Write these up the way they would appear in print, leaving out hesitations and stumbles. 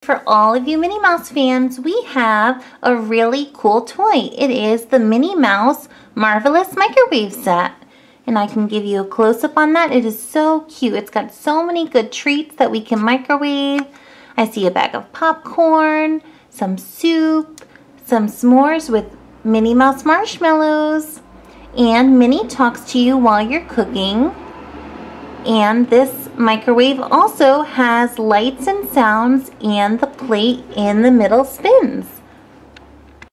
For all of you Minnie Mouse fans, we have a really cool toy. It is the Minnie Mouse Marvelous Microwave Set. And I can give you a close-up on that. It is so cute. It's got so many good treats that we can microwave. I see a bag of popcorn, some soup, some s'mores with Minnie Mouse marshmallows, and Minnie talks to you while you're cooking. And this microwave also has lights and sounds, and the plate in the middle spins.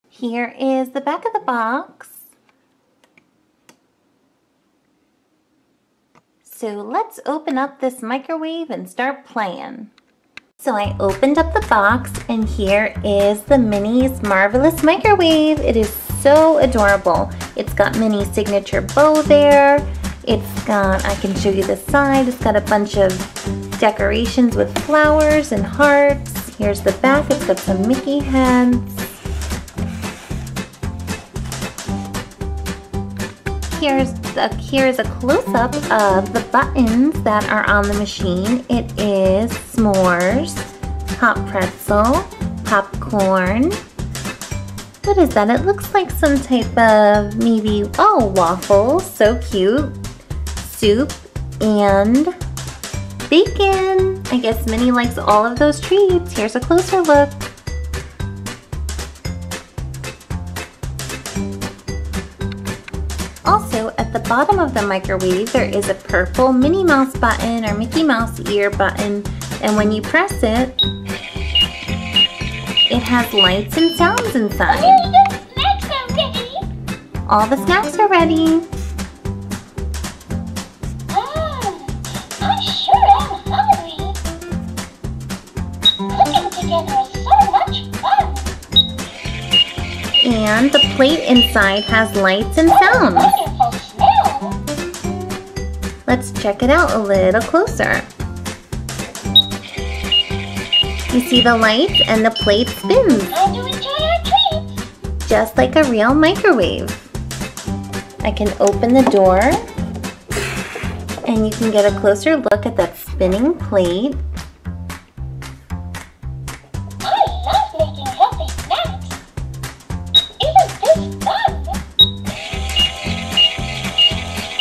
Here is the back of the box. So let's open up this microwave and start playing. So I opened up the box, and here is the Minnie's Marvelous Microwave. It is so adorable. It's got Minnie's signature bow there. It's got, I can show you the side, it's got a bunch of decorations with flowers and hearts. Here's the back, it's got some Mickey heads. Here's a close-up of the buttons that are on the machine. It is s'mores, hot pretzel, popcorn. What is that? It looks like some type of maybe, oh, waffles, so cute. Soup and bacon. I guess Minnie likes all of those treats. Here's a closer look. Also, at the bottom of the microwave, there is a purple Minnie Mouse button or Mickey Mouse ear button, and when you press it, it has lights and sounds inside. The snacks are ready. All the snacks are ready. I sure am hungry. Cooking together is so much fun. And the plate inside has lights and sounds. Wonderful smell. Let's check it out a little closer. You see the lights and the plate spins. I do enjoy our treats. Just like a real microwave. I can open the door and you can get a closer look at that spinning plate. I love making healthy snacks. Isn't this fun?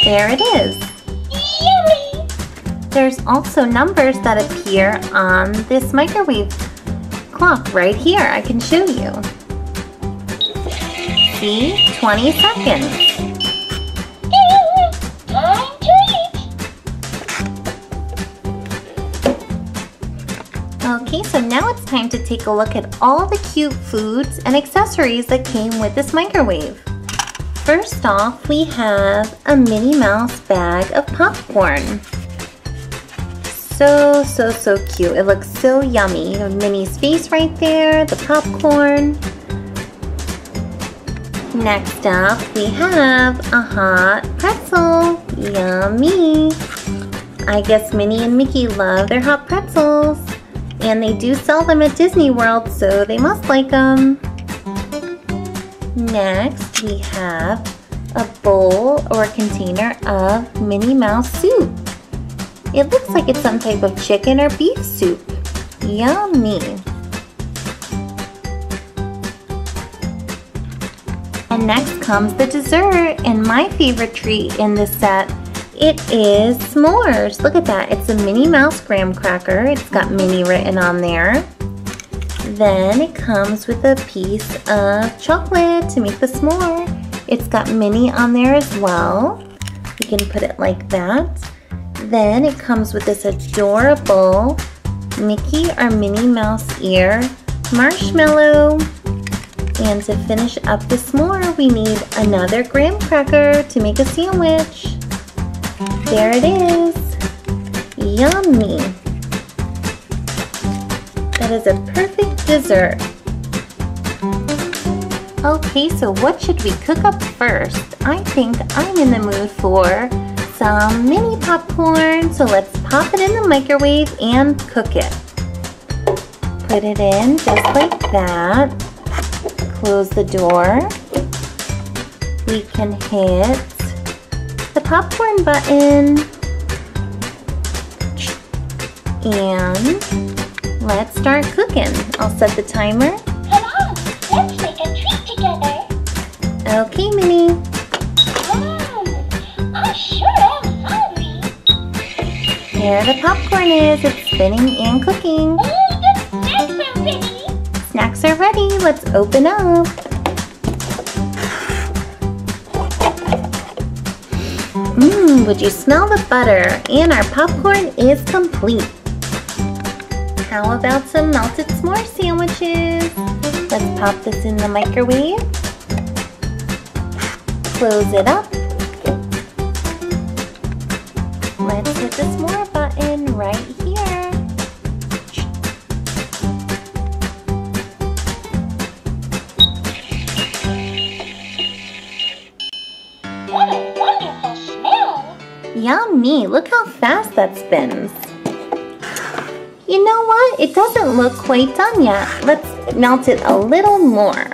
There it is. Yummy! There's also numbers that appear on this microwave clock right here. I can show you. See? 20 seconds. Time to eat. Okay, so now it's time to take a look at all the cute foods and accessories that came with this microwave. First off, we have a Minnie Mouse bag of popcorn. So cute. It looks so yummy. You have Minnie's face right there, the popcorn. Next up, we have a hot pretzel. Yummy. I guess Minnie and Mickey love their hot pretzels. And they do sell them at Disney World, so they must like them. Next, we have a bowl or container of Minnie Mouse soup. It looks like it's some type of chicken or beef soup. Yummy! And next comes the dessert, and my favorite treat in this set. It is s'mores. Look at that. It's a Minnie Mouse graham cracker. It's got Minnie written on there. Then it comes with a piece of chocolate to make the s'more. It's got Minnie on there as well. You can put it like that. Then it comes with this adorable Mickey or Minnie Mouse ear marshmallow. And to finish up the s'more, we need another graham cracker to make a sandwich. There it is. Yummy. That is a perfect dessert. Okay, so what should we cook up first? I think I'm in the mood for some mini popcorn. So let's pop it in the microwave and cook it. Put it in just like that. Close the door. We can hit the popcorn button. And let's start cooking. I'll set the timer. Come on, let's make a treat together. Okay, Minnie. I sure am hungry. Here the popcorn is. It's spinning and cooking. Oh, the snacks are ready. Snacks are ready. Let's open up. Would you smell the butter? And our popcorn is complete. How about some melted s'more sandwiches? Let's pop this in the microwave. Close it up. Let's hit the s'more button right here. What a wonderful smell. Yummy! Look how fast that spins. You know what? It doesn't look quite done yet. Let's melt it a little more.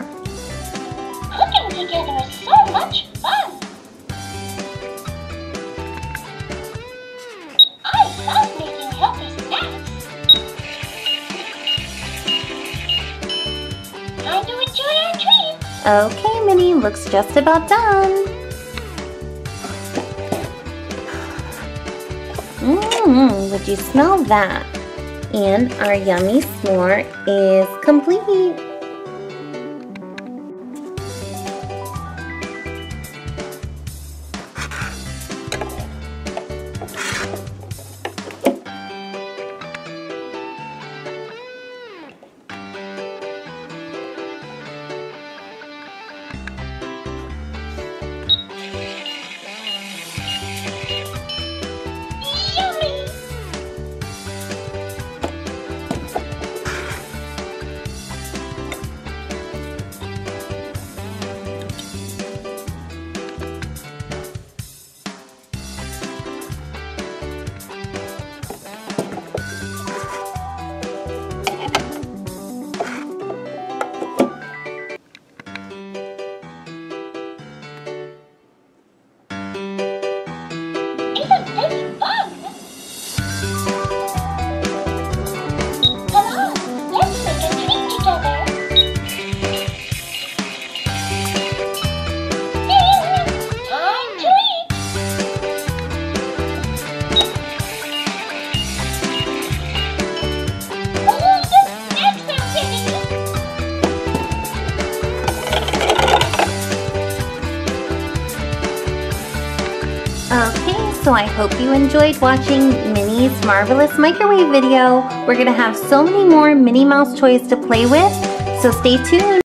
Cooking together is so much fun. I love making healthy snacks. Time to enjoy our treats. Okay, Minnie, looks just about done. Would you smell that? And our yummy s'more is complete. Yummy. Isn't this fun? Come on, let's make a treat together. Time to eat. Oh, the snacks are ready. Okay, so I hope you enjoyed watching Minnie's Marvelous Microwave video. We're gonna have so many more Minnie Mouse toys to play with, so stay tuned.